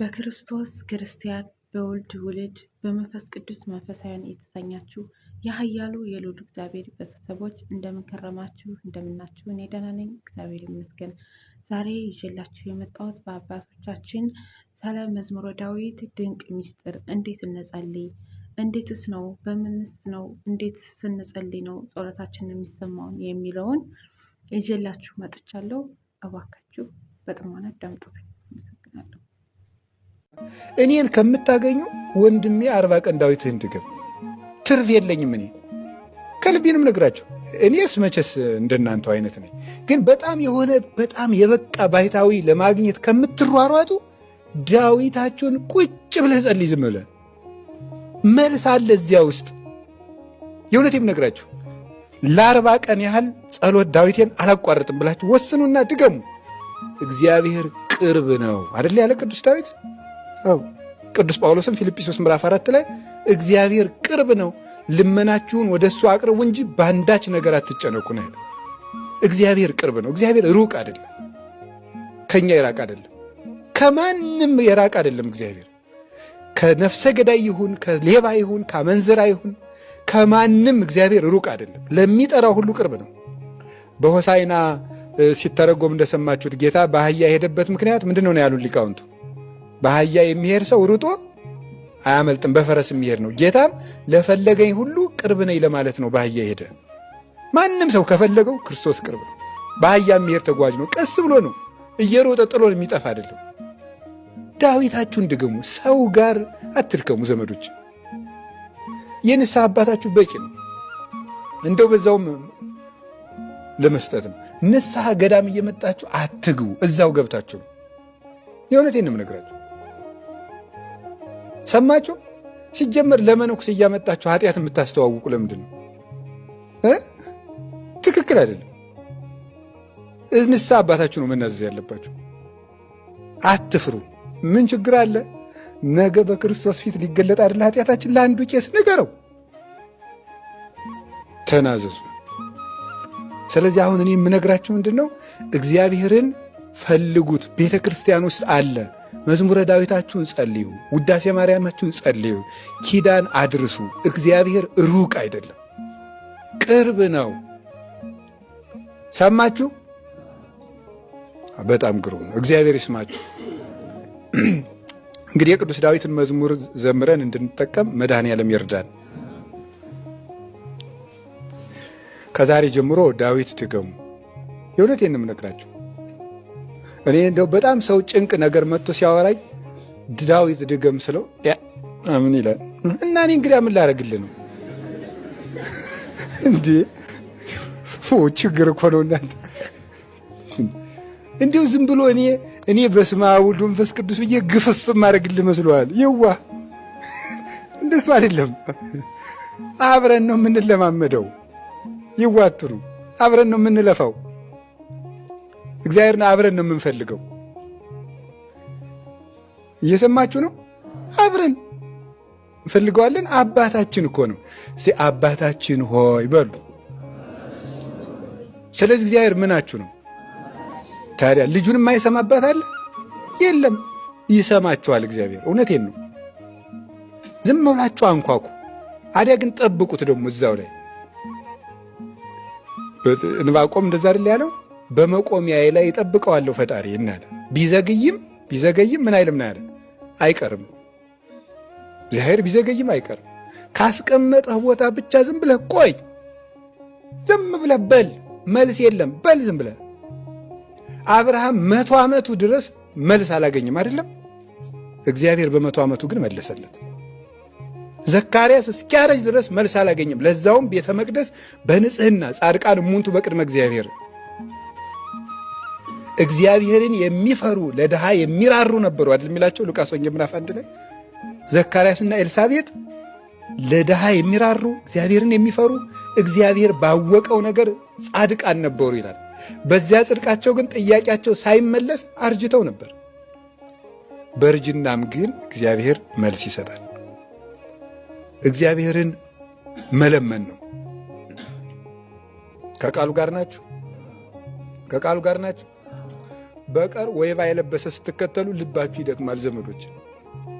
በክርስቶስ ክርስቲያን በወልድ ውልድ በመንፈስ ቅዱስ መንፈሳውያን የተሰኛችሁ የኃያሉ የልዑል እግዚአብሔር ቤተሰቦች እንደምንከረማችሁ እንደምናችሁ፣ እኔ ደህና ነኝ፣ እግዚአብሔር ይመስገን። ዛሬ ይዤላችሁ የመጣሁት በአባቶቻችን ስለ መዝሙረ ዳዊት ድንቅ ምስጢር እንዴት እንጸልይ፣ እንዴትስ ነው፣ በምንስ ነው፣ እንዴት ስንጸልይ ነው ጸሎታችን የሚሰማውን የሚለውን ይዤላችሁ መጥቻለሁ። እባካችሁ በጥሞና አዳምጡት። አመሰግናለሁ። እኔን ከምታገኙ ወንድሜ 40 ቀን ዳዊትህን ድገም፣ ትርፍ የለኝም። እኔ ከልቤንም ነግራቸው። እኔስ መቼስ እንደናንተው አይነት ነኝ፣ ግን በጣም የበቃ ባይታዊ ለማግኘት ከምትሯሯጡ ዳዊታችሁን ቁጭ ብለህ ጸልይ። ዝም ብለህ መልስ አለ እዚያ ውስጥ። የእውነቴም ነግራችሁ ለ40 ቀን ያህል ጸሎት ዳዊቴን አላቋረጥም ብላችሁ ወስኑና ድገሙ። እግዚአብሔር ቅርብ ነው አይደል ያለ ቅዱስ ዳዊት። ቅዱስ ጳውሎስም ፊልጵስዩስ ምዕራፍ 4 ላይ እግዚአብሔር ቅርብ ነው፣ ልመናችሁን ወደ እሱ አቅርቡ እንጂ በአንዳች ነገር አትጨነቁ ነው ያለው። እግዚአብሔር ቅርብ ነው። እግዚአብሔር ሩቅ አይደለም፣ ከኛ የራቅ አይደለም፣ ከማንም የራቅ አይደለም። እግዚአብሔር ከነፍሰ ገዳይ ይሁን፣ ከሌባ ይሁን፣ ከአመንዝራ ይሁን፣ ከማንም እግዚአብሔር ሩቅ አይደለም። ለሚጠራው ሁሉ ቅርብ ነው። በሆሳዕና ሲተረጎም እንደሰማችሁት ጌታ በአህያ የሄደበት ምክንያት ምንድን ነው ያሉን ሊቃውንቱ? በአህያ የሚሄድ ሰው ሩጦ አያመልጥም፣ በፈረስ የሚሄድ ነው። ጌታም ለፈለገኝ ሁሉ ቅርብ ነኝ ለማለት ነው በአህያ ሄደ። ማንም ሰው ከፈለገው ክርስቶስ ቅርብ ነው። በአህያ የሚሄድ ተጓዥ ነው፣ ቀስ ብሎ ነው፣ እየሮጠ ጥሎ የሚጠፋ አይደለም። ዳዊታችሁን ድገሙ፣ ሰው ጋር አትድከሙ ዘመዶች። የንስሐ አባታችሁ በቂ ነው። እንደው በዛውም ለመስጠት ነው። ንስሐ ገዳም እየመጣችሁ አትግቡ፣ እዛው ገብታችሁ ነው። የእውነቴን ነው የምነግራችሁ። ሰማችሁ? ሲጀመር ለመነኩስ እያመጣችሁ ኃጢአት የምታስተዋውቁ ለምንድን ነው? ትክክል አይደለም። ንስሐ አባታችሁ ነው መናዘዝ ያለባችሁ። አትፍሩ። ምን ችግር አለ? ነገ በክርስቶስ ፊት ሊገለጥ አይደለ ኃጢአታችን? ለአንዱ ቄስ ንገረው፣ ተናዘዙ። ስለዚህ አሁን እኔ የምነግራችሁ ምንድን ነው? እግዚአብሔርን ፈልጉት። ቤተ ክርስቲያን ውስጥ አለ። መዝሙረ ዳዊታችሁን ጸልዩ፣ ውዳሴ ማርያማችሁን ጸልዩ፣ ኪዳን አድርሱ። እግዚአብሔር ሩቅ አይደለም፣ ቅርብ ነው። ሰማችሁ? በጣም ግሩም ነው። እግዚአብሔር ይስማችሁ። እንግዲህ የቅዱስ ዳዊትን መዝሙር ዘምረን እንድንጠቀም መድኃኔዓለም ይርዳን። ከዛሬ ጀምሮ ዳዊት ድገሙ። የእውነቴን ነው የምነግራችሁ። እኔ እንደው በጣም ሰው ጭንቅ ነገር መጥቶ ሲያወራኝ ዳዊት ድገም ስለው ምን ይላል? እና እኔ እንግዲህ ምን ላደርግልህ ነው እንዴ? ችግር እኮ ነው እናንተ። እንዲሁ ዝም ብሎ እኔ በስመ አብ ወወልድ ወመንፈስ ቅዱስ ብዬ ግፍፍ ማድረግልህ መስሎሃል? ይዋ እንደሱ አይደለም። አብረን ነው የምንለማመደው። ይዋጥሩ። አብረን ነው የምንለፋው። እግዚአብሔርን አብረን ነው የምንፈልገው። እየሰማችሁ ነው? አብረን እንፈልገዋለን። አባታችን እኮ ነው። እስቲ አባታችን ሆይ በሉ። ስለዚህ እግዚአብሔር ምናችሁ ነው? ታዲያ ልጁን የማይሰማ አባት አለ? የለም። ይሰማችኋል እግዚአብሔር። እውነቴን ነው። ዝም ብላችሁ አንኳኩ። አዲያ ግን ጠብቁት ደግሞ እዛው ላይ። ዕንባቆም እንደዛ አይደል ያለው? በመቆሚያዬ ላይ እጠብቀዋለሁ ፈጣሪ እናለ። ቢዘገይም ምን አይልም ናለ፣ አይቀርም። እግዚአብሔር ቢዘገይም አይቀርም። ካስቀመጠህ ቦታ ብቻ ዝም ብለህ ቆይ። ዝም ብለህ በል። መልስ የለም፣ በል ዝም ብለህ። አብርሃም 100 ዓመቱ ድረስ መልስ አላገኝም አይደለም? እግዚአብሔር በ100 ዓመቱ ግን መለሰለት። ዘካርያስ እስኪያረጅ ድረስ መልስ አላገኝም። ለዛውም ቤተ መቅደስ በንጽህና ጻድቃን እሙንቱ በቅድመ እግዚአብሔር። እግዚአብሔርን የሚፈሩ ለድሃ የሚራሩ ነበሩ አይደል የሚላቸው ሉቃስ ወንጌል ምዕራፍ 1 ላይ። ዘካርያስና ኤልሳቤጥ ለድሃ የሚራሩ እግዚአብሔርን የሚፈሩ እግዚአብሔር ባወቀው ነገር ጻድቃን ነበሩ ይላል። በዚያ ጽድቃቸው ግን ጥያቄያቸው ሳይመለስ አርጅተው ነበር። በእርጅናም ግን እግዚአብሔር መልስ ይሰጣል። እግዚአብሔርን መለመን ነው። ከቃሉ ጋር ናችሁ? በቀር ወይባ የለበሰ ስትከተሉ ልባችሁ ይደክማል ዘመዶች።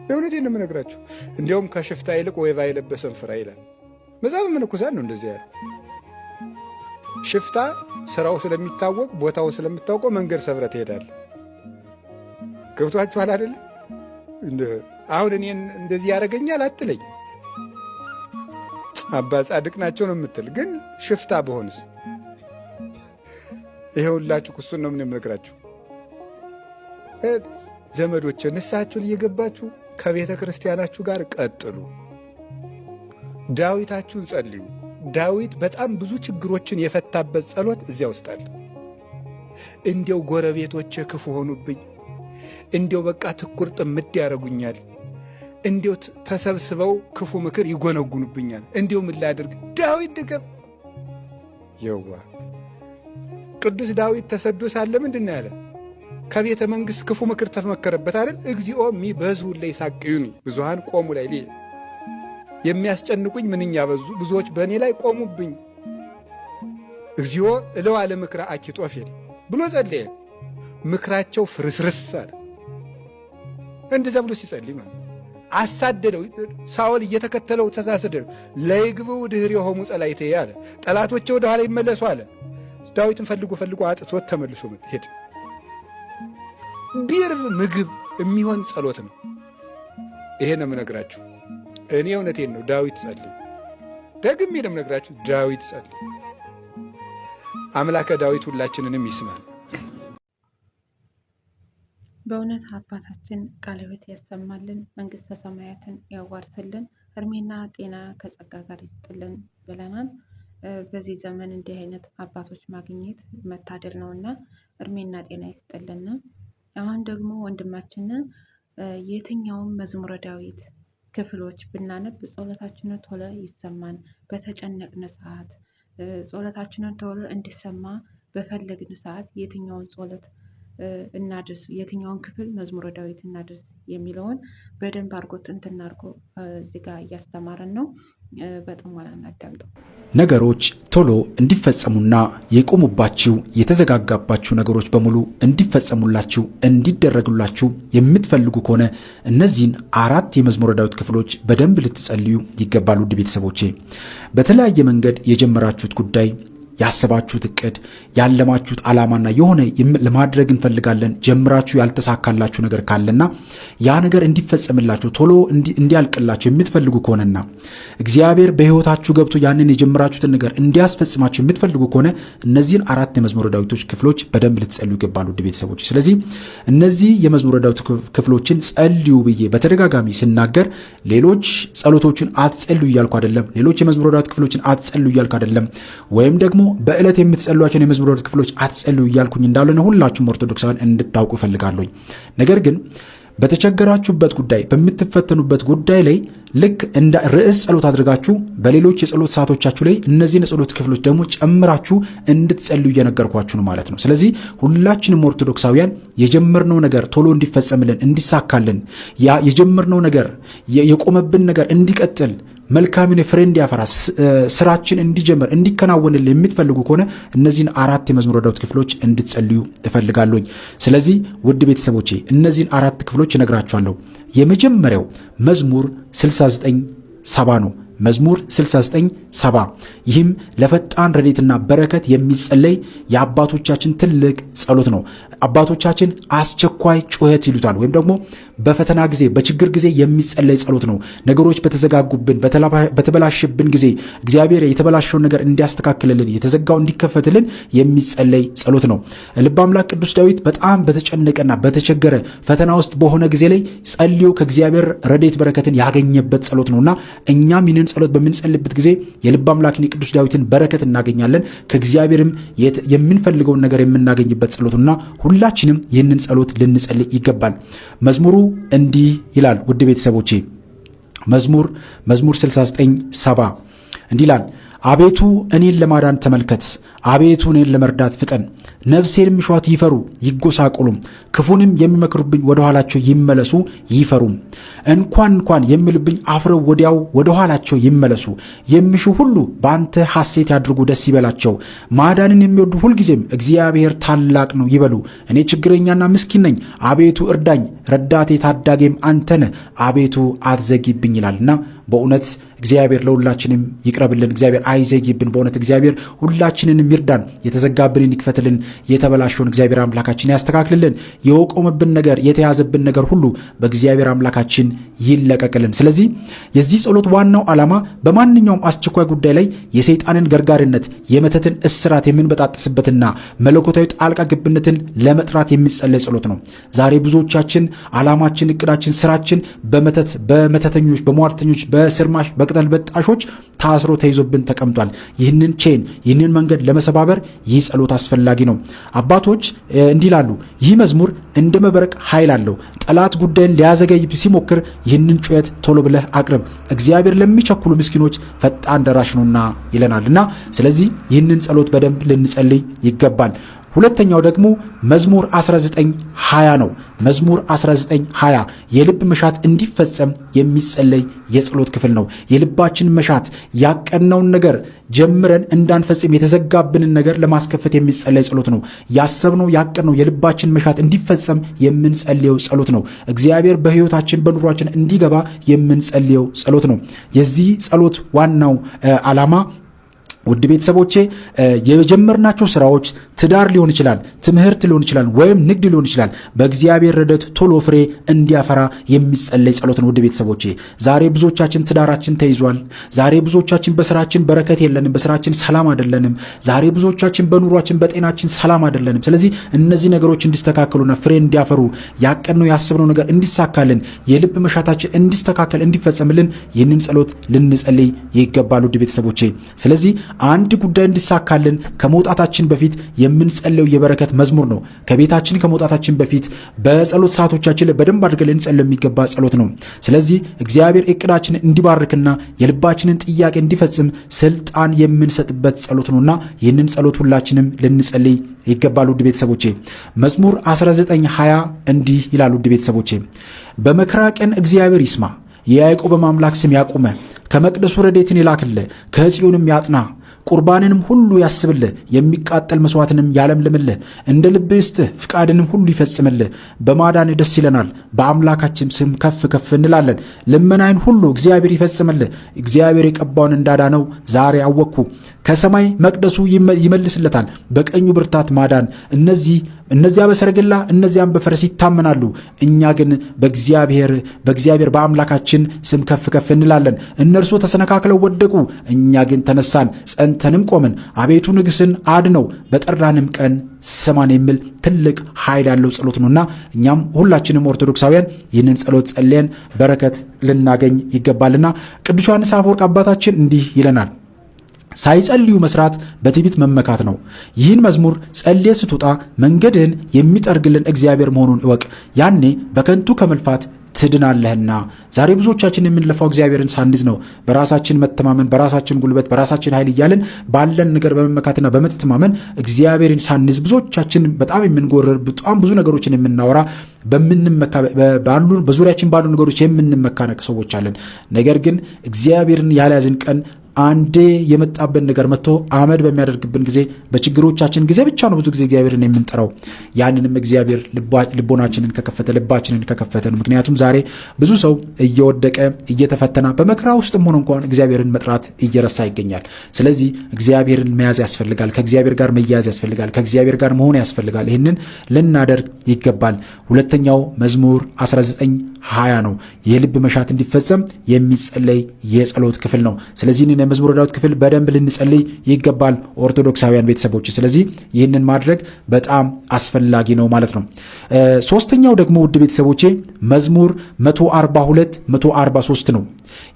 የእውነቴን ነው የምነግራችሁ። እንዲያውም ከሽፍታ ይልቅ ወይባ የለበሰን ፍራ ይላል መጽሐፈ መነኮሳት ነው እንደዚህ ያለ። ሽፍታ ስራው ስለሚታወቅ ቦታውን ስለምታውቀው መንገድ ሰብረ ትሄዳል። ገብቷችኋል አይደለ? አሁን እኔን እንደዚህ ያደርገኛል አትለኝ። አባ ጻድቅ ናቸው ነው የምትል፣ ግን ሽፍታ በሆንስ? ይሄውላችሁ እሱን ነው የምነግራችሁ ዘመዶች። ንስሐችሁን እየገባችሁ ከቤተ ክርስቲያናችሁ ጋር ቀጥሉ። ዳዊታችሁን ጸልዩ። ዳዊት በጣም ብዙ ችግሮችን የፈታበት ጸሎት እዚያ ውስጥ አለ። እንዲያው ጎረቤቶቼ ክፉ ሆኑብኝ፣ እንዲያው በቃ ትኩር ጥምድ ያደርጉኛል፣ እንዲያው ተሰብስበው ክፉ ምክር ይጎነጉኑብኛል፣ እንዲያው ምን ላድርግ? ዳዊት ድገም። የዋ ቅዱስ ዳዊት ተሰዶ ሳለ ምንድን ነው ያለ? ከቤተ መንግሥት ክፉ ምክር ተመከረበት አይደል? እግዚኦ ሚበዙ ላይ ሳቅዩኒ ብዙሃን ቆሙ ላይ የሚያስጨንቁኝ ምንኛ በዙ፣ ብዙዎች በእኔ ላይ ቆሙብኝ። እግዚኦ እለዋ ለምክረ አኪጦፌል ብሎ ጸለየ። ምክራቸው ፍርስርስ አለ። እንደዛ ብሎ ሲጸልይ ማለት አሳደደው። ሳኦል እየተከተለው ተሳሰደው። ለይግብው ድህር የሆሙ ጸላይቴ አለ። ጠላቶቼ ወደ ኋላ ይመለሱ አለ። ዳዊትን ፈልጎ አጥቶት ተመልሶ ሄደ። ቢርብ ምግብ የሚሆን ጸሎት ነው። ይሄ ነው የምነግራችሁ። እኔ እውነቴን ነው። ዳዊት ጸልይ። ደግሜ ነው የምነግራችሁ። ዳዊት ጸልይ። አምላከ ዳዊት ሁላችንንም ይስማል። በእውነት አባታችን ቃለ ሕይወት ያሰማልን፣ መንግስተ ሰማያትን ያዋርስልን፣ እድሜና ጤና ከጸጋ ጋር ይስጥልን ብለናል። በዚህ ዘመን እንዲህ አይነት አባቶች ማግኘት መታደል ነውና እድሜና ጤና ይስጥልን። አሁን ደግሞ ወንድማችንን የትኛውም መዝሙረ ዳዊት ክፍሎች ብናነብ ጸሎታችንን ቶሎ ይሰማን። በተጨነቅን ሰዓት ጸሎታችንን ቶሎ እንዲሰማ በፈለግን ሰዓት የትኛውን ጸሎት እናድርስ፣ የትኛውን ክፍል መዝሙረ ዳዊት እናድርስ የሚለውን በደንብ አድርጎ ጥንትና አድርጎ እዚህ ጋር እያስተማረን ነው። በጥሞና እናዳምጠው። ነገሮች ቶሎ እንዲፈጸሙና የቆሙባችሁ የተዘጋጋባችሁ ነገሮች በሙሉ እንዲፈጸሙላችሁ እንዲደረጉላችሁ የምትፈልጉ ከሆነ እነዚህን 4 የመዝሙረ ዳዊት ክፍሎች በደንብ ልትጸልዩ ይገባሉ። ውድ ቤተሰቦቼ በተለያየ መንገድ የጀመራችሁት ጉዳይ፣ ያሰባችሁት እቅድ፣ ያለማችሁት ዓላማና የሆነ ለማድረግ እንፈልጋለን ጀምራችሁ ያልተሳካላችሁ ነገር ካለና ያ ነገር እንዲፈጸምላችሁ ቶሎ እንዲያልቅላችሁ የምትፈልጉ ከሆነና እግዚአብሔር በሕይወታችሁ ገብቶ ያንን የጀመራችሁትን ነገር እንዲያስፈጽማችሁ የምትፈልጉ ከሆነ እነዚህን 4 የመዝሙረ ዳዊቶች ክፍሎች በደንብ ልትጸልዩ ይገባሉ። ውድ ቤተሰቦች ስለዚህ እነዚህ የመዝሙረ ዳዊት ክፍሎችን ጸልዩ ብዬ በተደጋጋሚ ስናገር ሌሎች ጸሎቶችን አትጸልዩ እያልኩ አይደለም። ሌሎች የመዝሙረ ዳዊት ክፍሎችን አትጸልዩ እያልኩ አይደለም። ወይም ደግሞ በዕለት የምትጸልዩአቸውን የመዝሙረ ዳዊት ክፍሎች አትጸልዩ እያልኩኝ እንዳልሆነ ሁላችሁም ኦርቶዶክሳውያን እንድታውቁ እፈልጋለሁ። ነገር ግን በተቸገራችሁበት ጉዳይ፣ በምትፈተኑበት ጉዳይ ላይ ልክ እንደ ርዕስ ጸሎት አድርጋችሁ በሌሎች የጸሎት ሰዓቶቻችሁ ላይ እነዚህን የጸሎት ክፍሎች ደግሞ ጨምራችሁ እንድትጸልዩ እየነገርኳችሁ ነው ማለት ነው። ስለዚህ ሁላችንም ኦርቶዶክሳውያን የጀመርነው ነገር ቶሎ እንዲፈጸምልን፣ እንዲሳካልን፣ ያ የጀመርነው ነገር የቆመብን ነገር እንዲቀጥል መልካም ፍሬ እንዲያፈራ ስራችን እንዲጀምር እንዲከናወንልን የምትፈልጉ ከሆነ እነዚህን 4 የመዝሙረ ዳዊት ክፍሎች እንድትጸልዩ እፈልጋለሁ። ስለዚህ ውድ ቤተሰቦቼ እነዚህን 4 ክፍሎች እነግራችኋለሁ። የመጀመሪያው መዝሙር 69:70 ነው። መዝሙር 69:70 ይህም ለፈጣን ረድኤትና በረከት የሚጸለይ የአባቶቻችን ትልቅ ጸሎት ነው። አባቶቻችን አስቸኳይ ጩኸት ይሉታል፣ ወይም ደግሞ በፈተና ጊዜ በችግር ጊዜ የሚጸለይ ጸሎት ነው። ነገሮች በተዘጋጉብን በተበላሽብን ጊዜ እግዚአብሔር የተበላሸውን ነገር እንዲያስተካክልልን የተዘጋው እንዲከፈትልን የሚጸለይ ጸሎት ነው። ልበ አምላክ ቅዱስ ዳዊት በጣም በተጨነቀና በተቸገረ ፈተና ውስጥ በሆነ ጊዜ ላይ ጸልዮ ከእግዚአብሔር ረድኤት በረከትን ያገኘበት ጸሎት ነውና እኛም ይህንን ጸሎት በምንጸልይበት ጊዜ የልበ አምላክን የቅዱስ ዳዊትን በረከት እናገኛለን። ከእግዚአብሔርም የምንፈልገውን ነገር የምናገኝበት ጸሎትና ሁላችንም ይህንን ጸሎት ልንጸልይ ይገባል። መዝሙሩ እንዲህ ይላል። ውድ ቤተሰቦቼ መዝሙር 69:70 እንዲህ ይላል። አቤቱ እኔን ለማዳን ተመልከት፣ አቤቱ እኔን ለመርዳት ፍጠን። ነፍሴን የሚሿት ይፈሩ ይጎሳቆሉም፣ ክፉንም የሚመክሩብኝ ወደ ኋላቸው ይመለሱ ይፈሩም። እንኳን የሚልብኝ አፍረው ወዲያው ወደ ኋላቸው ይመለሱ። የሚሹ ሁሉ በአንተ ሐሴት ያድርጉ፣ ደስ ይበላቸው። ማዳንን የሚወዱ ሁልጊዜም እግዚአብሔር ታላቅ ነው ይበሉ። እኔ ችግረኛና ምስኪን ነኝ፣ አቤቱ እርዳኝ። ረዳቴ ታዳጌም አንተ ነህ፣ አቤቱ አትዘጊብኝ ይላልና በእውነት እግዚአብሔር ለሁላችንም ይቅረብልን። እግዚአብሔር አይዘጊብን። በእውነት እግዚአብሔር ሁላችንንም ይርዳን፣ የተዘጋብንን ይክፈትልን፣ የተበላሸውን እግዚአብሔር አምላካችን ያስተካክልልን። የቆመብን ነገር የተያዘብን ነገር ሁሉ በእግዚአብሔር አምላካችን ይለቀቅልን። ስለዚህ የዚህ ጸሎት ዋናው ዓላማ በማንኛውም አስቸኳይ ጉዳይ ላይ የሰይጣንን ገርጋሪነት፣ የመተትን እስራት የምንበጣጥስበትና መለኮታዊ ጣልቃ ገብነትን ለመጥራት የሚጸለይ ጸሎት ነው። ዛሬ ብዙዎቻችን ዓላማችን፣ እቅዳችን፣ ስራችን በመተተኞች፣ በሟርተኞች፣ በስርማሽ በቅጠል በጣሾች ታስሮ ተይዞብን ተቀምጧል። ይህንን ቼን ይህንን መንገድ ለመሰባበር ይህ ጸሎት አስፈላጊ ነው። አባቶች እንዲህ ይላሉ፣ ይህ መዝሙር እንደ መብረቅ ኃይል አለው። ጠላት ጉዳይን ሊያዘገይ ሲሞክር ይህንን ጩኸት ቶሎ ብለህ አቅርብ፣ እግዚአብሔር ለሚቸኩሉ ምስኪኖች ፈጣን ደራሽ ነውና ይለናልና ስለዚህ ይህንን ጸሎት በደንብ ልንጸልይ ይገባል። ሁለተኛው ደግሞ መዝሙር 19:20 ነው። መዝሙር 19:20 የልብ መሻት እንዲፈጸም የሚጸለይ የጸሎት ክፍል ነው። የልባችን መሻት ያቀድነውን ነገር ጀምረን እንዳንፈጽም የተዘጋብንን ነገር ለማስከፈት የሚጸለይ ጸሎት ነው። ያሰብነው ያቀድነው የልባችን መሻት እንዲፈጸም የምንጸልየው ጸሎት ነው። እግዚአብሔር በሕይወታችን በኑሯችን እንዲገባ የምንጸልየው ጸሎት ነው። የዚህ ጸሎት ዋናው ዓላማ ውድ ቤተሰቦቼ የጀመርናቸው ስራዎች ትዳር ሊሆን ይችላል፣ ትምህርት ሊሆን ይችላል፣ ወይም ንግድ ሊሆን ይችላል በእግዚአብሔር ረድኤት ቶሎ ፍሬ እንዲያፈራ የሚጸለይ ጸሎት ነው። ውድ ቤተሰቦቼ ዛሬ ብዙዎቻችን ትዳራችን ተይዟል። ዛሬ ብዙዎቻችን በስራችን በረከት የለንም፣ በስራችን ሰላም አይደለንም። ዛሬ ብዙዎቻችን በኑሯችን በጤናችን ሰላም አይደለንም። ስለዚህ እነዚህ ነገሮች እንዲስተካከሉና ፍሬ እንዲያፈሩ ያቀድነው ያስብነው ነገር እንዲሳካልን የልብ መሻታችን እንዲስተካከል እንዲፈጸምልን ይህንን ጸሎት ልንጸልይ ይገባል። ውድ ቤተሰቦቼ ስለዚህ አንድ ጉዳይ እንዲሳካልን ከመውጣታችን በፊት የምንጸልየው የበረከት መዝሙር ነው። ከቤታችን ከመውጣታችን በፊት በጸሎት ሰዓቶቻችን ላይ በደንብ አድርገን ልንጸልየው የሚገባ ጸሎት ነው። ስለዚህ እግዚአብሔር እቅዳችንን እንዲባርክና የልባችንን ጥያቄ እንዲፈጽም ስልጣን የምንሰጥበት ጸሎት ነውና ይህንን ጸሎት ሁላችንም ልንጸልይ ይገባል። ውድ ቤተሰቦቼ መዝሙር 19:20 እንዲህ ይላል። ውድ ቤተሰቦቼ በመከራ ቀን እግዚአብሔር ይስማ፣ የያዕቆብ አምላክ ስም ያቁመ፣ ከመቅደሱ ረድኤትን ይላክልህ፣ ከጽዮንም ያጥና፣ ቁርባንንም ሁሉ ያስብልህ፣ የሚቃጠል መስዋዕትንም ያለምልምልህ፣ እንደ ልብህ ይስጥህ፣ ፍቃድንም ሁሉ ይፈጽምልህ። በማዳን ደስ ይለናል፣ በአምላካችን ስም ከፍ ከፍ እንላለን። ልመናይን ሁሉ እግዚአብሔር ይፈጽምልህ። እግዚአብሔር የቀባውን እንዳዳነው ዛሬ አወቅኩ። ከሰማይ መቅደሱ ይመልስለታል፣ በቀኙ ብርታት ማዳን። እነዚያ በሰረገላ እነዚያም በፈረስ ይታመናሉ፣ እኛ ግን በእግዚአብሔር በአምላካችን ስም ከፍ ከፍ እንላለን። እነርሱ ተሰነካክለው ወደቁ፣ እኛ ግን ተነሳን፣ ጸንተንም ቆምን። አቤቱ ንጉሥን አድነው፣ በጠራንም ቀን ስማን የሚል ትልቅ ኃይል ያለው ጸሎት ነውና እኛም ሁላችንም ኦርቶዶክሳውያን ይህንን ጸሎት ጸልየን በረከት ልናገኝ ይገባልና ቅዱስ ዮሐንስ አፈወርቅ አባታችን እንዲህ ይለናል፣ ሳይጸልዩ መስራት በትዕቢት መመካት ነው። ይህን መዝሙር ጸልየ ስትወጣ መንገድህን የሚጠርግልን እግዚአብሔር መሆኑን እወቅ፣ ያኔ በከንቱ ከመልፋት ትድናለህና። ዛሬ ብዙዎቻችን የምንለፋው እግዚአብሔርን ሳንይዝ ነው። በራሳችን መተማመን፣ በራሳችን ጉልበት፣ በራሳችን ኃይል እያለን ባለን ነገር በመመካትና በመተማመን እግዚአብሔርን ሳንይዝ ብዙዎቻችን በጣም የምንጎረር በጣም ብዙ ነገሮችን የምናወራ በዙሪያችን ባሉ ነገሮች የምንመካ ሰዎች አለን። ነገር ግን እግዚአብሔርን ያልያዝን ቀን አንዴ የመጣብን ነገር መጥቶ አመድ በሚያደርግብን ጊዜ በችግሮቻችን ጊዜ ብቻ ነው ብዙ ጊዜ እግዚአብሔርን የምንጠራው። ያንንም እግዚአብሔር ልቦናችንን ከከፈተ ልባችንን ከከፈተ ነው። ምክንያቱም ዛሬ ብዙ ሰው እየወደቀ እየተፈተና በመከራ ውስጥም ሆኖ እንኳን እግዚአብሔርን መጥራት እየረሳ ይገኛል። ስለዚህ እግዚአብሔርን መያዝ ያስፈልጋል። ከእግዚአብሔር ጋር መያዝ ያስፈልጋል። ከእግዚአብሔር ጋር መሆን ያስፈልጋል። ይህንን ልናደርግ ይገባል። ሁለተኛው መዝሙር 19:20 ነው። የልብ መሻት እንዲፈጸም የሚጸለይ የጸሎት ክፍል ነው። ስለዚህ የመዝሙረ ዳዊት ክፍል በደንብ ልንጸልይ ይገባል ኦርቶዶክሳውያን ቤተሰቦች። ስለዚህ ይህንን ማድረግ በጣም አስፈላጊ ነው ማለት ነው። ሶስተኛው ደግሞ ውድ ቤተሰቦቼ መዝሙር 142 143 ነው።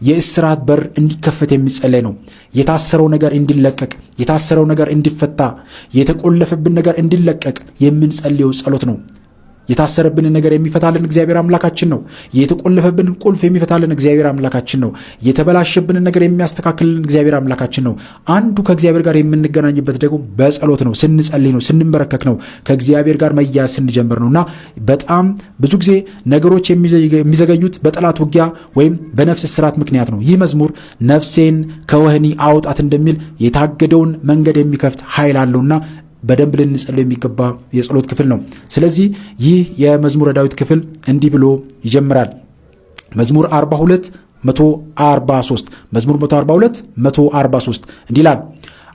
የእስራት በር እንዲከፈት የሚጸለይ ነው። የታሰረው ነገር እንዲለቀቅ፣ የታሰረው ነገር እንዲፈታ፣ የተቆለፈብን ነገር እንዲለቀቅ የምንጸልየው ጸሎት ነው። የታሰረብንን ነገር የሚፈታልን እግዚአብሔር አምላካችን ነው። የተቆለፈብንን ቁልፍ የሚፈታልን እግዚአብሔር አምላካችን ነው። የተበላሸብንን ነገር የሚያስተካክልልን እግዚአብሔር አምላካችን ነው። አንዱ ከእግዚአብሔር ጋር የምንገናኝበት ደግሞ በጸሎት ነው፣ ስንጸልይ ነው፣ ስንመረከክ ነው፣ ከእግዚአብሔር ጋር መያያዝ ስንጀምር ነውና በጣም ብዙ ጊዜ ነገሮች የሚዘገዩት በጠላት ውጊያ ወይም በነፍስ እስራት ምክንያት ነው። ይህ መዝሙር ነፍሴን ከወህኒ አውጣት እንደሚል የታገደውን መንገድ የሚከፍት ኃይል አለውና በደንብ ልንጸልይ የሚገባ የጸሎት ክፍል ነው። ስለዚህ ይህ የመዝሙረ ዳዊት ክፍል እንዲህ ብሎ ይጀምራል። መዝሙር 42 143 መዝሙር 142 143 እንዲህ ይላል።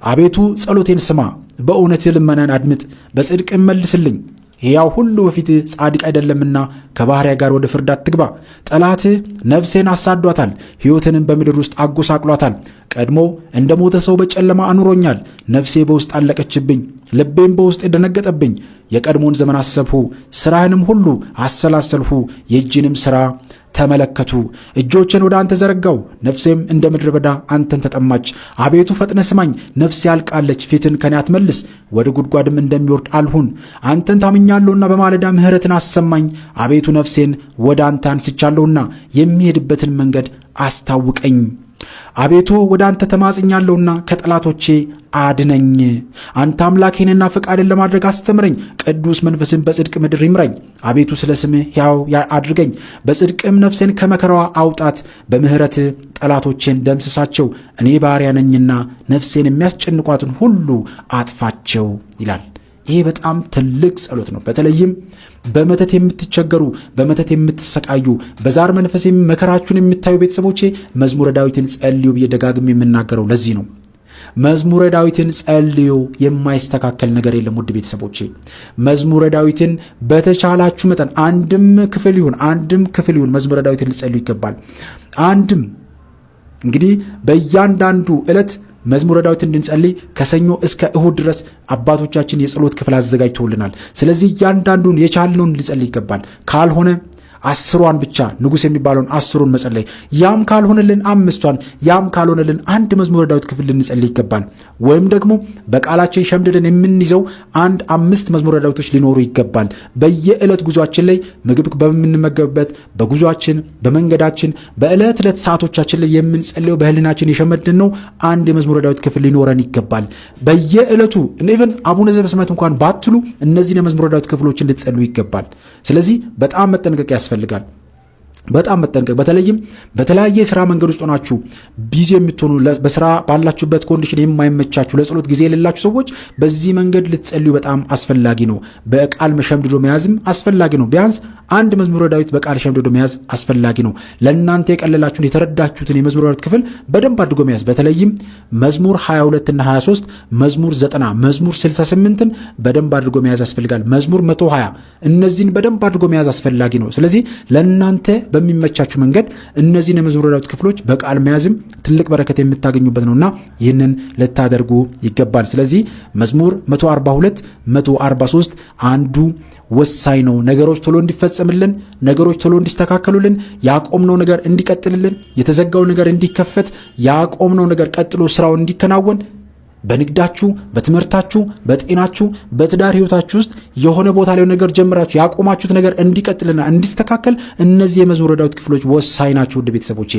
አቤቱ ጸሎቴን ስማ፣ በእውነት ልመናን አድምጥ፣ በጽድቅ መልስልኝ። ሕያው ሁሉ በፊት ጻድቅ አይደለምና ከባሕርያ ጋር ወደ ፍርድ አትግባ። ጠላትህ ነፍሴን አሳዷታል፣ ሕይወትንም በምድር ውስጥ አጎሳቅሏታል። ቀድሞ እንደ ሞተ ሰው በጨለማ አኑሮኛል። ነፍሴ በውስጥ አለቀችብኝ፣ ልቤም በውስጥ የደነገጠብኝ። የቀድሞን ዘመን አሰብሁ፣ ሥራህንም ሁሉ አሰላሰልሁ፣ የእጅንም ሥራ ተመለከቱ። እጆችን ወደ አንተ ዘረጋው፣ ነፍሴም እንደ ምድረ በዳ አንተን ተጠማች። አቤቱ ፈጥነ ስማኝ፣ ነፍሴ ያልቃለች፣ ፊትን ከኔ አትመልስ። ወደ ጉድጓድም እንደሚወርድ አልሁን። አንተን ታምኛለሁና በማለዳ ምሕረትን አሰማኝ። አቤቱ ነፍሴን ወደ አንተ አንስቻለሁና የሚሄድበትን መንገድ አስታውቀኝ። አቤቱ ወደ አንተ ተማጽኛለሁና ከጠላቶቼ አድነኝ። አንተ አምላኬንና ፈቃድን ለማድረግ አስተምረኝ። ቅዱስ መንፈስን በጽድቅ ምድር ይምራኝ። አቤቱ ስለ ስምህ ሕያው አድርገኝ፣ በጽድቅም ነፍሴን ከመከራዋ አውጣት። በምሕረት ጠላቶቼን ደምስሳቸው። እኔ ባሪያ ነኝና ነፍሴን የሚያስጨንቋትን ሁሉ አጥፋቸው ይላል። ይሄ በጣም ትልቅ ጸሎት ነው። በተለይም በመተት የምትቸገሩ፣ በመተት የምትሰቃዩ፣ በዛር መንፈስ መከራችሁን የምታዩ ቤተሰቦቼ መዝሙረ ዳዊትን ጸልዩ ብዬ ደጋግሜ የምናገረው ለዚህ ነው። መዝሙረ ዳዊትን ጸልዩ፣ የማይስተካከል ነገር የለም። ውድ ቤተሰቦቼ መዝሙረ ዳዊትን በተቻላችሁ መጠን አንድም ክፍል ይሁን መዝሙረ ዳዊትን ልጸልዩ ይገባል። አንድም እንግዲህ በእያንዳንዱ ዕለት መዝሙረ ዳዊት እንድንጸልይ ከሰኞ እስከ እሁድ ድረስ አባቶቻችን የጸሎት ክፍል አዘጋጅተውልናል። ስለዚህ እያንዳንዱን የቻልነውን ልጸልይ ይገባል። ካልሆነ 10ዋን ብቻ ንጉሥ የሚባለውን 10ሩን መጸለይ፣ ያም ካልሆነልን 5ቷን፣ ያም ካልሆነልን አንድ መዝሙረ ዳዊት ክፍል ልንጸልይ ይገባል። ወይም ደግሞ በቃላችን ሸምድደን የምንይዘው 5 መዝሙረ ዳዊቶች ሊኖሩ ይገባል። በየዕለት ጉዟችን ላይ ምግብ በምንመገብበት፣ በጉዟችን፣ በመንገዳችን፣ በዕለት ዕለት ሰዓቶቻችን ላይ የምንጸልየው በህሊናችን የሸመድን ነው አንድ የመዝሙረ ዳዊት ክፍል ሊኖረን ይገባል። በየዕለቱ ኢቨን አቡነ ዘበሰማያት እንኳን ባትሉ እነዚህን የመዝሙረ ዳዊት ክፍሎችን ልትጸልዩ ይገባል። ስለዚህ በጣም መጠንቀቅ ያስፈልጋል። በጣም መጠንቀቅ። በተለይም በተለያየ የሥራ መንገድ ውስጥ ሆናችሁ ቢዚ የምትሆኑ፣ በሥራ ባላችሁበት ኮንዲሽን የማይመቻችሁ፣ ለጸሎት ጊዜ የሌላችሁ ሰዎች በዚህ መንገድ ልትጸልዩ በጣም አስፈላጊ ነው። በቃል ሸምድዶ መያዝም አስፈላጊ ነው። ቢያንስ አንድ መዝሙረ ዳዊት በቃል ሸምድዶ መያዝ አስፈላጊ ነው። ለእናንተ የቀለላችሁን የተረዳችሁትን የመዝሙረ ዳዊት ክፍል በደንብ አድርጎ መያዝ፣ በተለይም መዝሙር 22 እና 23፣ መዝሙር 90፣ መዝሙር 68ን በደንብ አድርጎ መያዝ ያስፈልጋል። መዝሙር 120 እነዚህን በደንብ አድርጎ መያዝ አስፈላጊ ነው። ስለዚህ ለእናንተ በሚመቻችሁ መንገድ እነዚህን የመዝሙረ ዳዊት ክፍሎች በቃል መያዝም ትልቅ በረከት የምታገኙበት ነውና ይህንን ልታደርጉ ይገባል። ስለዚህ መዝሙር 142 143 አንዱ ወሳኝ ነው። ነገሮች ቶሎ እንዲፈጸምልን፣ ነገሮች ቶሎ እንዲስተካከሉልን፣ ያቆምነው ነገር እንዲቀጥልልን፣ የተዘጋው ነገር እንዲከፈት፣ ያቆምነው ነገር ቀጥሎ ስራው እንዲከናወን በንግዳችሁ፣ በትምህርታችሁ፣ በጤናችሁ፣ በትዳር ህይወታችሁ ውስጥ የሆነ ቦታ ላይ ነገር ጀምራችሁ ያቆማችሁት ነገር እንዲቀጥልና እንዲስተካከል እነዚህ የመዝሙረ ዳዊት ክፍሎች ወሳኝ ናቸው። ውድ ቤተሰቦቼ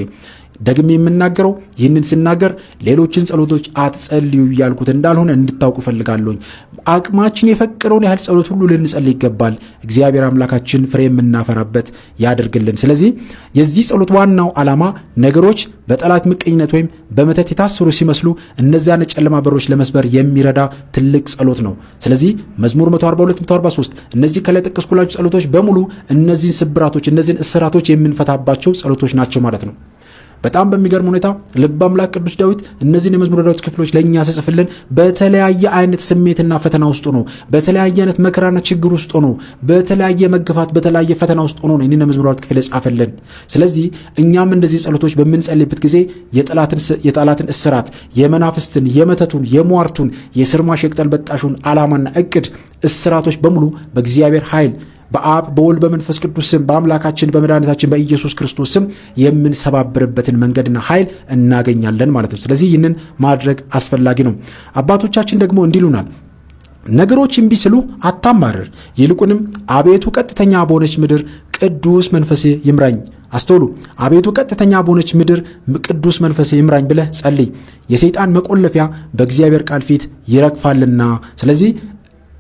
ደግሜ የምናገረው ይህንን ስናገር ሌሎችን ጸሎቶች አትጸልዩ እያልኩት እንዳልሆነ እንድታውቁ እፈልጋለሁ። አቅማችን የፈቀደውን ያህል ጸሎት ሁሉ ልንጸልይ ይገባል። እግዚአብሔር አምላካችን ፍሬ የምናፈራበት ያደርግልን። ስለዚህ የዚህ ጸሎት ዋናው ዓላማ ነገሮች በጠላት ምቀኝነት ወይም በመተት የታሰሩ ሲመስሉ እነዚያን ጨለማ በሮች ለመስበር የሚረዳ ትልቅ ጸሎት ነው። ስለዚህ መዝሙር 142 143 እነዚህ ከላይ ጠቀስኩላችሁ ጸሎቶች በሙሉ እነዚህን ስብራቶች፣ እነዚህን እስራቶች የምንፈታባቸው ጸሎቶች ናቸው ማለት ነው። በጣም በሚገርም ሁኔታ ልበ አምላክ ቅዱስ ዳዊት እነዚህን የመዝሙረ ዳዊት ክፍሎች ለእኛ ሲጽፍልን በተለያየ አይነት ስሜትና ፈተና ውስጥ ሆኖ፣ በተለያየ አይነት መከራና ችግር ውስጥ ሆኖ፣ በተለያየ መገፋት፣ በተለያየ ፈተና ውስጥ ሆኖ ነው ይህንን የመዝሙረ ዳዊት ክፍል የጻፈልን። ስለዚህ እኛም እንደዚህ ጸሎቶች በምንጸልይበት ጊዜ የጠላትን እስራት፣ የመናፍስትን፣ የመተቱን፣ የሟርቱን፣ የስርማሽ የቅጠል በጣሹን ዓላማና እቅድ እስራቶች በሙሉ በእግዚአብሔር ኃይል በአብ በወልድ በመንፈስ ቅዱስ ስም በአምላካችን በመድኃኒታችን በኢየሱስ ክርስቶስ ስም የምንሰባብርበትን መንገድና ኃይል እናገኛለን ማለት ነው። ስለዚህ ይህንን ማድረግ አስፈላጊ ነው። አባቶቻችን ደግሞ እንዲሉናል፣ ነገሮች እምቢ ሲሉ አታማርር፣ ይልቁንም አቤቱ ቀጥተኛ በሆነች ምድር ቅዱስ መንፈሴ ይምራኝ። አስተውሉ። አቤቱ ቀጥተኛ በሆነች ምድር ቅዱስ መንፈሴ ይምራኝ ብለህ ጸልይ። የሰይጣን መቆለፊያ በእግዚአብሔር ቃል ፊት ይረግፋልና። ስለዚህ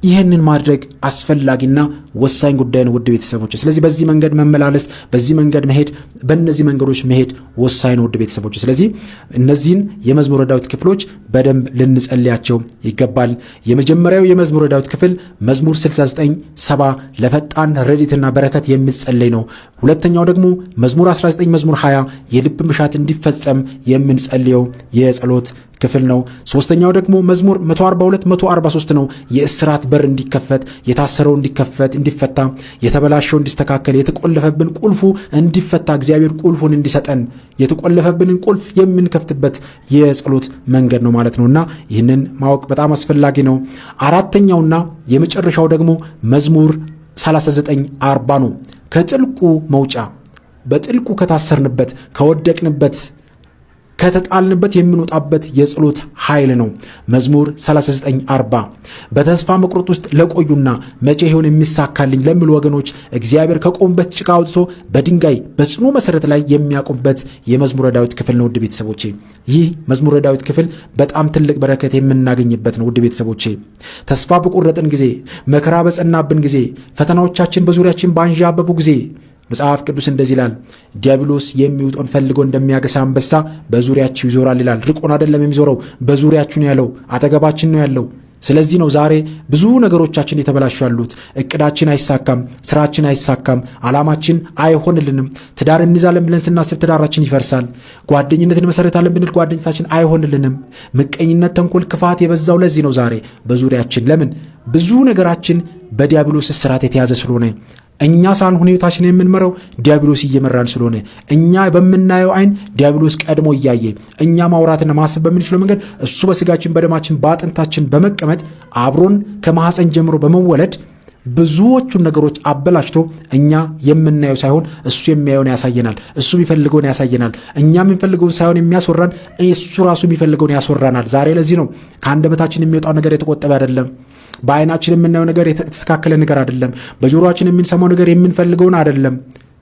ይህንን ማድረግ አስፈላጊና ወሳኝ ጉዳይ ነው ውድ ቤተሰቦች። ስለዚህ በዚህ መንገድ መመላለስ፣ በዚህ መንገድ መሄድ፣ በእነዚህ መንገዶች መሄድ ወሳኝ ነው ውድ ቤተሰቦች። ስለዚህ እነዚህን የመዝሙረ ዳዊት ክፍሎች በደንብ ልንጸልያቸው ይገባል። የመጀመሪያው የመዝሙረ ዳዊት ክፍል መዝሙር 69:70 ለፈጣን ረድኤትና በረከት የሚጸለይ ነው። ሁለተኛው ደግሞ መዝሙር 19 መዝሙር 20 የልብ ምሻት እንዲፈጸም የምንጸልየው የጸሎት ክፍል ነው። ሶስተኛው ደግሞ መዝሙር 142 143 ነው። የእስራት በር እንዲከፈት፣ የታሰረው እንዲፈታ፣ የተበላሸው እንዲስተካከል፣ የተቆለፈብን ቁልፉ እንዲፈታ እግዚአብሔር ቁልፉን እንዲሰጠን የተቆለፈብንን ቁልፍ የምንከፍትበት የጸሎት መንገድ ነው ማለት ነውና ይህንን ማወቅ በጣም አስፈላጊ ነው። አራተኛውና የመጨረሻው ደግሞ መዝሙር 39:40 ነው። ከጥልቁ መውጫ፣ በጥልቁ ከታሰርንበት፣ ከወደቅንበት፣ ከተጣልንበት የምንወጣበት የጸሎት ኃይል ነው። መዝሙር 39:40 በተስፋ መቁረጥ ውስጥ ለቆዩና መቼ ይሆን የሚሳካልኝ ለሚሉ ወገኖች እግዚአብሔር ከቆሙበት ጭቃ አውጥቶ በድንጋይ በጽኑ መሰረት ላይ የሚያቆምበት የመዝሙረ ዳዊት ክፍል ነው ውድ ቤተሰቦቼ። ይህ መዝሙረ ዳዊት ክፍል በጣም ትልቅ በረከት የምናገኝበት ነው ውድ ቤተሰቦቼ። ተስፋ በቆረጥን ጊዜ፣ መከራ በጸናብን ጊዜ፣ ፈተናዎቻችን በዙሪያችን ባንዣበቡ ጊዜ መጽሐፍ ቅዱስ እንደዚህ ይላል፣ ዲያብሎስ የሚውጠውን ፈልጎ እንደሚያገሳ አንበሳ በዙሪያችሁ ይዞራል ይላል። ርቆን አይደለም የሚዞረው፣ በዙሪያችሁ ነው ያለው፣ አጠገባችን ነው ያለው። ስለዚህ ነው ዛሬ ብዙ ነገሮቻችን የተበላሹ ያሉት። እቅዳችን አይሳካም፣ ስራችን አይሳካም፣ ዓላማችን አይሆንልንም። ትዳር እንይዛለን ብለን ስናስብ ትዳራችን ይፈርሳል። ጓደኝነት እንመሰረታለን ብንል ጓደኝነታችን አይሆንልንም። ምቀኝነት፣ ተንኮል፣ ክፋት የበዛው ለዚህ ነው ዛሬ በዙሪያችን። ለምን? ብዙ ነገራችን በዲያብሎስ እስራት የተያዘ ስለሆነ፣ እኛ ሳንሆን ሕይወታችን የምንመራው ዲያብሎስ እየመራን ስለሆነ፣ እኛ በምናየው አይን ዲያብሎስ ቀድሞ እያየ፣ እኛ ማውራትና ማሰብ በምንችለው መንገድ እሱ በስጋችን በደማችን በአጥንታችን በመቀመጥ አብሮን ከማህፀን ጀምሮ በመወለድ ብዙዎቹን ነገሮች አበላሽቶ እኛ የምናየው ሳይሆን እሱ የሚያየውን ያሳየናል። እሱ የሚፈልገውን ያሳየናል። እኛ የምንፈልገውን ሳይሆን የሚያስወራን እሱ ራሱ የሚፈልገውን ያስወራናል። ዛሬ ለዚህ ነው ከአንደበታችን የሚወጣው ነገር የተቆጠበ አይደለም። በአይናችን የምናየው ነገር የተስተካከለ ነገር አይደለም። በጆሮአችን የምንሰማው ነገር የምንፈልገውን አይደለም።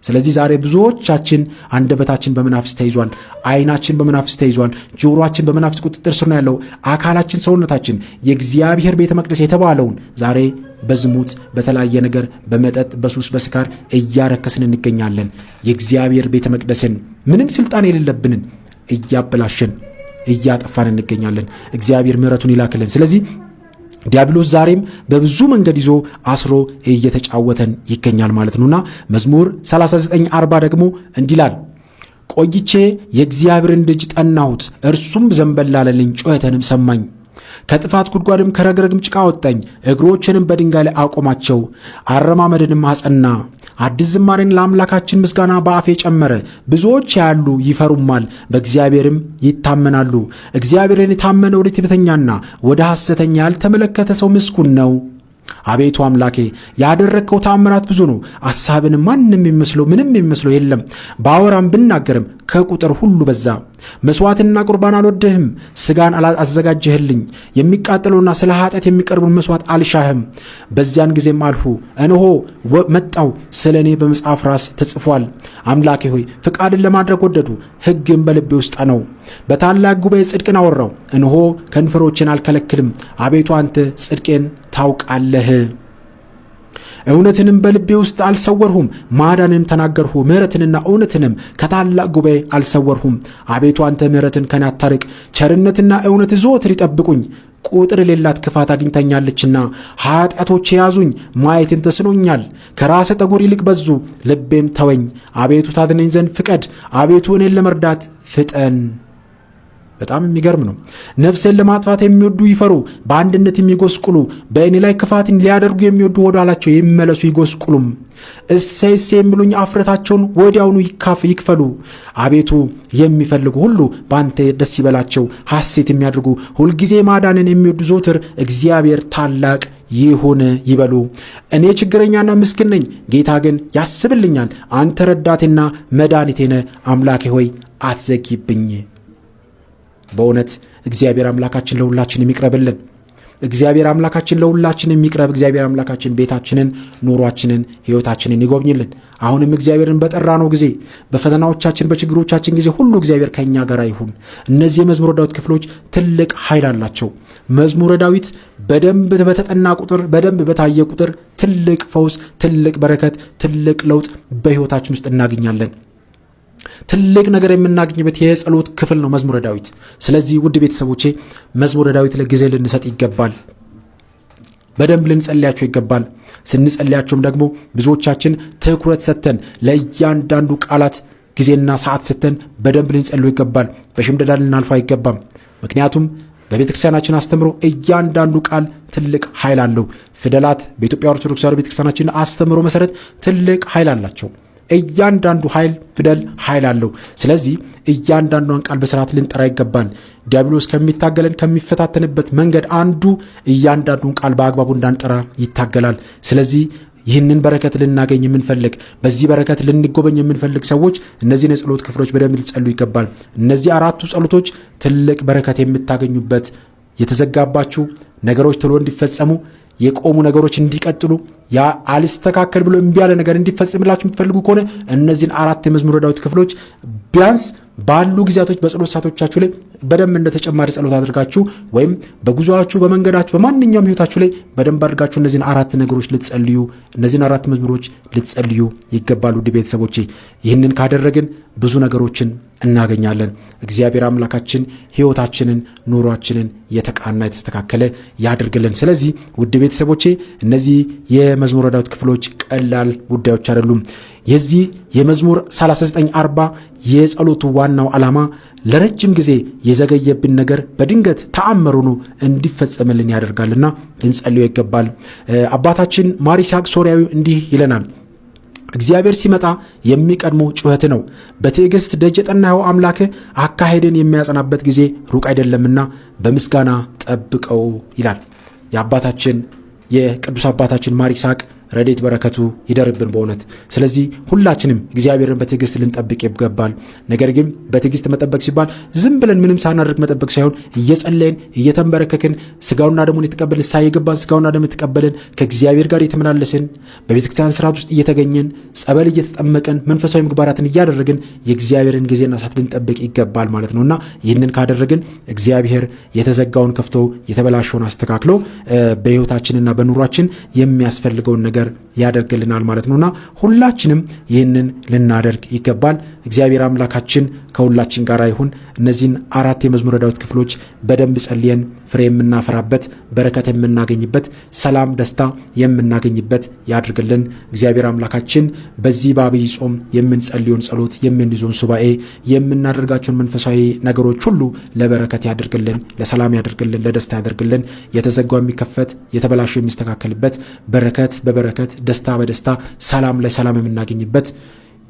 ስለዚህ ዛሬ ብዙዎቻችን አንደበታችን በመናፍስት ተይዟል። አይናችን በመናፍስት ተይዟል። ጆሮአችን በመናፍስት ቁጥጥር ስር ነው ያለው። አካላችን፣ ሰውነታችን የእግዚአብሔር ቤተ መቅደስ የተባለውን ዛሬ በዝሙት፣ በተለያየ ነገር፣ በመጠጥ፣ በሱስ፣ በስካር እያረከስን እንገኛለን። የእግዚአብሔር ቤተ መቅደስን ምንም ስልጣን የሌለብንን እያበላሸን እያጠፋን እንገኛለን። እግዚአብሔር ምሕረቱን ይላክልን። ስለዚህ ዲያብሎስ ዛሬም በብዙ መንገድ ይዞ አስሮ እየተጫወተን ይገኛል ማለት ነውና መዝሙር 39:40 ደግሞ እንዲላል፣ ቆይቼ የእግዚአብሔርን ደጅ ጠናሁት፣ እርሱም ዘንበል አለልኝ፣ ጩኸቴንም ሰማኝ። ከጥፋት ጉድጓድም ከረግረግም ጭቃ አወጣኝ፣ እግሮችንም በድንጋይ ላይ አቆማቸው፣ አረማመድንም አጸና። አዲስ ዝማሬን ለአምላካችን ምስጋና በአፌ ጨመረ። ብዙዎች ያሉ ይፈሩማል፣ በእግዚአብሔርም ይታመናሉ። እግዚአብሔርን የታመነ ወደ ትዕቢተኛና ወደ ሐሰተኛ ያልተመለከተ ሰው ምስጉን ነው። አቤቱ አምላኬ ያደረግከው ተአምራት ብዙ ነው። አሳብን ማንም የሚመስለው ምንም የሚመስለው የለም። ባወራም ብናገርም ከቁጥር ሁሉ በዛ። መስዋዕትና ቁርባን አልወደህም፣ ስጋን አዘጋጀህልኝ። የሚቃጠለውና ስለ ኃጢአት የሚቀርቡን መስዋዕት አልሻህም። በዚያን ጊዜም አልሁ፣ እነሆ መጣው፣ ስለ እኔ በመጽሐፍ ራስ ተጽፏል። አምላኬ ሆይ ፍቃድን ለማድረግ ወደዱ፣ ሕግም በልቤ ውስጥ ነው። በታላቅ ጉባኤ ጽድቅን አወራው፣ እነሆ ከንፈሮችን አልከለክልም። አቤቱ አንተ ጽድቄን ታውቃለህ። እውነትንም በልቤ ውስጥ አልሰወርሁም፣ ማዳንም ተናገርሁ። ምሕረትንና እውነትንም ከታላቅ ጉባኤ አልሰወርሁም። አቤቱ አንተ ምሕረትን ከኔ አታርቅ፣ ቸርነትና እውነት ዘወትር ይጠብቁኝ። ቁጥር የሌላት ክፋት አግኝተኛለችና ኃጢአቶች ያዙኝ፣ ማየትን ተስኖኛል። ከራሰ ጠጉር ይልቅ በዙ፣ ልቤም ተወኝ። አቤቱ ታድነኝ ዘንድ ፍቀድ፣ አቤቱ እኔን ለመርዳት ፍጠን። በጣም የሚገርም ነው። ነፍሴን ለማጥፋት የሚወዱ ይፈሩ፣ በአንድነት የሚጎስቁሉ፣ በእኔ ላይ ክፋትን ሊያደርጉ የሚወዱ ወደ ኋላቸው ይመለሱ ይጎስቁሉም። እሰይ እሰይ የሚሉኝ አፍረታቸውን ወዲያውኑ ይክፈሉ። አቤቱ የሚፈልጉ ሁሉ በአንተ ደስ ይበላቸው፣ ሐሴት የሚያደርጉ ሁልጊዜ ማዳንን የሚወዱ ዘውትር እግዚአብሔር ታላቅ ይሁን ይበሉ። እኔ ችግረኛና ምስኪን ነኝ፣ ጌታ ግን ያስብልኛል። አንተ ረዳቴና መድኃኒቴ ነህ። አምላኬ ሆይ አትዘግይብኝ። በእውነት እግዚአብሔር አምላካችን ለሁላችን የሚቅረብልን። እግዚአብሔር አምላካችን ለሁላችን የሚቅረብ እግዚአብሔር አምላካችን ቤታችንን፣ ኑሯችንን፣ ሕይወታችንን ይጎብኝልን። አሁንም እግዚአብሔርን በጠራነው ጊዜ በፈተናዎቻችን በችግሮቻችን ጊዜ ሁሉ እግዚአብሔር ከእኛ ጋር ይሁን። እነዚህ የመዝሙረ ዳዊት ክፍሎች ትልቅ ኃይል አላቸው። መዝሙረ ዳዊት በደንብ በተጠና ቁጥር በደንብ በታየ ቁጥር ትልቅ ፈውስ፣ ትልቅ በረከት፣ ትልቅ ለውጥ በሕይወታችን ውስጥ እናገኛለን። ትልቅ ነገር የምናገኝበት የጸሎት ክፍል ነው መዝሙረ ዳዊት። ስለዚህ ውድ ቤተሰቦቼ መዝሙረ ዳዊት ለጊዜ ልንሰጥ ይገባል። በደንብ ልንጸልያቸው ይገባል። ስንጸልያቸውም ደግሞ ብዙዎቻችን ትኩረት ሰጥተን ለእያንዳንዱ ቃላት ጊዜና ሰዓት ሰጥተን በደንብ ልንጸልዩ ይገባል። በሽምደዳ ልናልፈው አይገባም። ምክንያቱም በቤተ ክርስቲያናችን አስተምሮ እያንዳንዱ ቃል ትልቅ ኃይል አለው። ፊደላት በኢትዮጵያ ኦርቶዶክስ ተዋሕዶ ቤተ ክርስቲያናችን አስተምሮ መሰረት ትልቅ ኃይል አላቸው። እያንዳንዱ ፊደል ኃይል አለው። ስለዚህ እያንዳንዷን ቃል በስርዓት ልንጠራ ይገባል። ዲያብሎስ ከሚታገለን ከሚፈታተንበት መንገድ አንዱ እያንዳንዱን ቃል በአግባቡ እንዳንጠራ ይታገላል። ስለዚህ ይህንን በረከት ልናገኝ የምንፈልግ በዚህ በረከት ልንጎበኝ የምንፈልግ ሰዎች እነዚህን የጸሎት ክፍሎች በደንብ ሊጸሉ ይገባል። እነዚህ 4ቱ ጸሎቶች ትልቅ በረከት የምታገኙበት፣ የተዘጋባችሁ ነገሮች ቶሎ እንዲፈጸሙ፣ የቆሙ ነገሮች እንዲቀጥሉ፣ ያ አልስተካከል ብሎ እምቢ ያለ ነገር እንዲፈጽምላችሁ የምትፈልጉ ከሆነ እነዚህን 4 የመዝሙረ ዳዊት ክፍሎች ቢያንስ ባሉ ጊዜያቶች በጸሎት ሰዓቶቻችሁ ላይ በደንብ እንደ ተጨማሪ ጸሎት አድርጋችሁ ወይም በጉዞአችሁ በመንገዳችሁ በማንኛውም ሕይወታችሁ ላይ በደንብ አድርጋችሁ እነዚህን 4 ነገሮች ልትጸልዩ እነዚህን 4 መዝሙሮች ልትጸልዩ ይገባሉ። ውድ ቤተሰቦቼ ይህንን ካደረግን ብዙ ነገሮችን እናገኛለን። እግዚአብሔር አምላካችን ሕይወታችንን ኑሯችንን የተቃና የተስተካከለ ያድርግልን። ስለዚህ ውድ ቤተሰቦቼ እነዚህ የመዝሙረ ዳዊት ክፍሎች ቀላል ጉዳዮች አይደሉም። የዚህ የመዝሙር 39:40 የጸሎቱ ዋናው ዓላማ ለረጅም ጊዜ የዘገየብን ነገር በድንገት ተአምር ሆኖ እንዲፈጸምልን ያደርጋልና ልንጸልዩ ይገባል። አባታችን ማር ይስሐቅ ሶርያዊ እንዲህ ይለናል። እግዚአብሔር ሲመጣ የሚቀድሞ ጩኸት ነው። በትዕግስት ደጅ የጠናኸው አምላክህ አካሄድን የሚያጸናበት ጊዜ ሩቅ አይደለምና በምስጋና ጠብቀው ይላል የአባታችን የቅዱስ አባታችን ማር ይስሐቅ ረድኤት በረከቱ ይደርብን በእውነት። ስለዚህ ሁላችንም እግዚአብሔርን በትዕግስት ልንጠብቅ ይገባል። ነገር ግን በትዕግስት መጠበቅ ሲባል ዝም ብለን ምንም ሳናደርግ መጠበቅ ሳይሆን እየጸለይን እየተንበረከክን ስጋውና ደሙን የተቀበልን ሳይገባን ስጋውና ደሙን የተቀበልን ከእግዚአብሔር ጋር የተመላለስን በቤተክርስቲያን ስርዓት ውስጥ እየተገኘን ጸበል እየተጠመቀን መንፈሳዊ ምግባራትን እያደረግን የእግዚአብሔርን ጊዜና ሰዓት ልንጠብቅ ይገባል ማለት ነውና ይህንን ካደረግን እግዚአብሔር የተዘጋውን ከፍቶ የተበላሸውን አስተካክሎ በሕይወታችንና በኑሯችን የሚያስፈልገውን ነገር ያደርግልናል ማለት ነውና ሁላችንም ይህንን ልናደርግ ይገባል። እግዚአብሔር አምላካችን ከሁላችን ጋር ይሁን። እነዚህን 4 የመዝሙረ ዳዊት ክፍሎች በደንብ ጸልየን ፍሬ የምናፈራበት በረከት የምናገኝበት ሰላም ደስታ የምናገኝበት ያድርግልን። እግዚአብሔር አምላካችን በዚህ በአብይ ጾም የምንጸልየውን ጸሎት የምንይዘውን ሱባኤ የምናደርጋቸውን መንፈሳዊ ነገሮች ሁሉ ለበረከት ያድርግልን፣ ለሰላም ያድርግልን፣ ለደስታ ያድርግልን። የተዘጋው የሚከፈት የተበላሸው የሚስተካከልበት በረከት በበረከት ደስታ በደስታ ሰላም ላይ ሰላም የምናገኝበት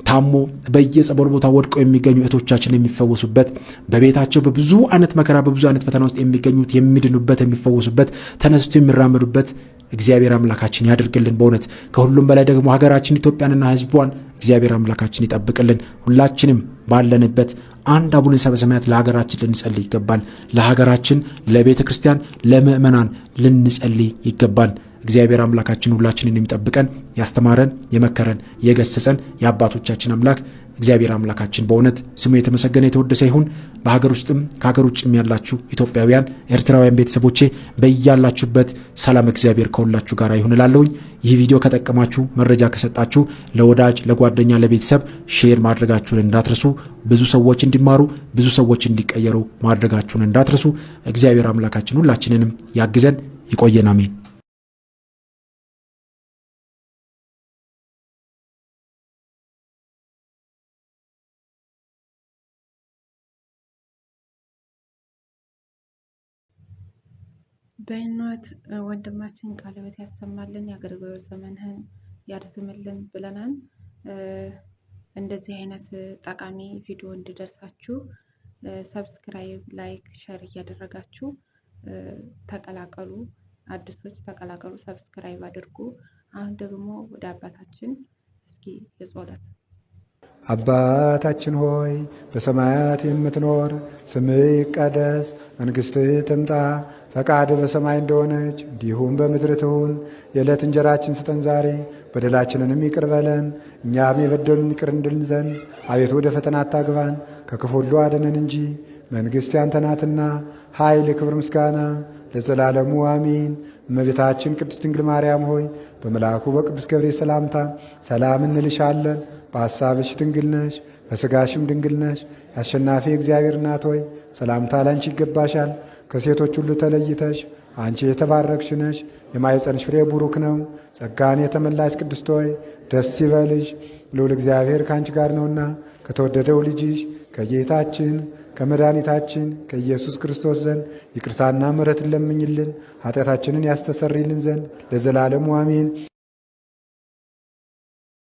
ታሞ በየጸበል ቦታ ወድቀው የሚገኙ እህቶቻችን የሚፈወሱበት በቤታቸው በብዙ አይነት መከራ በብዙ አይነት ፈተና ውስጥ የሚገኙት የሚድኑበት የሚፈወሱበት ተነስቶ የሚራመዱበት እግዚአብሔር አምላካችን ያድርግልን። በእውነት ከሁሉም በላይ ደግሞ ሀገራችን ኢትዮጵያንና ሕዝቧን እግዚአብሔር አምላካችን ይጠብቅልን። ሁላችንም ባለንበት አንድ አቡነ ዘበሰማያት ለሀገራችን ልንጸልይ ይገባል። ለሀገራችን፣ ለቤተ ክርስቲያን፣ ለምእመናን ልንጸልይ ይገባል። እግዚአብሔር አምላካችን ሁላችንን የሚጠብቀን ያስተማረን የመከረን የገሰጸን የአባቶቻችን አምላክ እግዚአብሔር አምላካችን በእውነት ስሙ የተመሰገነ የተወደሰ ይሁን። በሀገር ውስጥም ከሀገር ውጭም ያላችሁ ኢትዮጵያውያን ኤርትራውያን ቤተሰቦቼ በያላችሁበት ሰላም እግዚአብሔር ከሁላችሁ ጋር ይሁን እላለሁኝ። ይህ ቪዲዮ ከጠቀማችሁ መረጃ ከሰጣችሁ ለወዳጅ ለጓደኛ ለቤተሰብ ሼር ማድረጋችሁን እንዳትረሱ። ብዙ ሰዎች እንዲማሩ ብዙ ሰዎች እንዲቀየሩ ማድረጋችሁን እንዳትረሱ። እግዚአብሔር አምላካችን ሁላችንንም ያግዘን ይቆየን። አሜን። በእውነት ወንድማችን ቃለ ሕይወት ያሰማልን፣ የአገልግሎት ዘመንህን ያርዝምልን ብለናል። እንደዚህ አይነት ጠቃሚ ቪዲዮ እንዲደርሳችሁ ሰብስክራይብ፣ ላይክ፣ ሸር እያደረጋችሁ ተቀላቀሉ። አዲሶች ተቀላቀሉ፣ ሰብስክራይብ አድርጉ። አሁን ደግሞ ወደ አባታችን እስኪ የጸሎት አባታችን ሆይ በሰማያት የምትኖር፣ ስምህ ይቀደስ፣ መንግሥትህ ትምጣ፣ ፈቃድህ በሰማይ እንደሆነች እንዲሁም በምድር ትሁን። የዕለት እንጀራችን ስጠን ዛሬ፣ በደላችንንም ይቅር በለን እኛም የበደሉን ይቅር እንድልን ዘንድ፣ አቤቱ ወደ ፈተና አታግባን ከክፉ ሁሉ አድነን እንጂ መንግሥት ያንተ ናትና፣ ኃይል፣ ክብር፣ ምስጋና ለዘላለሙ አሜን። እመቤታችን ቅድስት ድንግል ማርያም ሆይ በመልአኩ በቅዱስ ገብርኤል ሰላምታ ሰላም እንልሻለን። በሐሳብሽ ድንግል ነሽ፣ በሥጋሽም ድንግል ነሽ። የአሸናፊ እግዚአብሔር እናት ሆይ ሰላምታ ላንቺ ይገባሻል። ከሴቶች ሁሉ ተለይተሽ አንቺ የተባረክሽ ነሽ፣ የማኅፀንሽ ፍሬ ቡሩክ ነው። ጸጋን የተመላሽ ቅድስት ሆይ ደስ ይበልሽ፣ ልዑል እግዚአብሔር ከአንቺ ጋር ነውና ከተወደደው ልጅሽ ከጌታችን ከመድኃኒታችን ከኢየሱስ ክርስቶስ ዘንድ ይቅርታና ምሕረትን ለምኝልን ኃጢአታችንን ያስተሰርይልን ዘንድ ለዘላለሙ አሜን።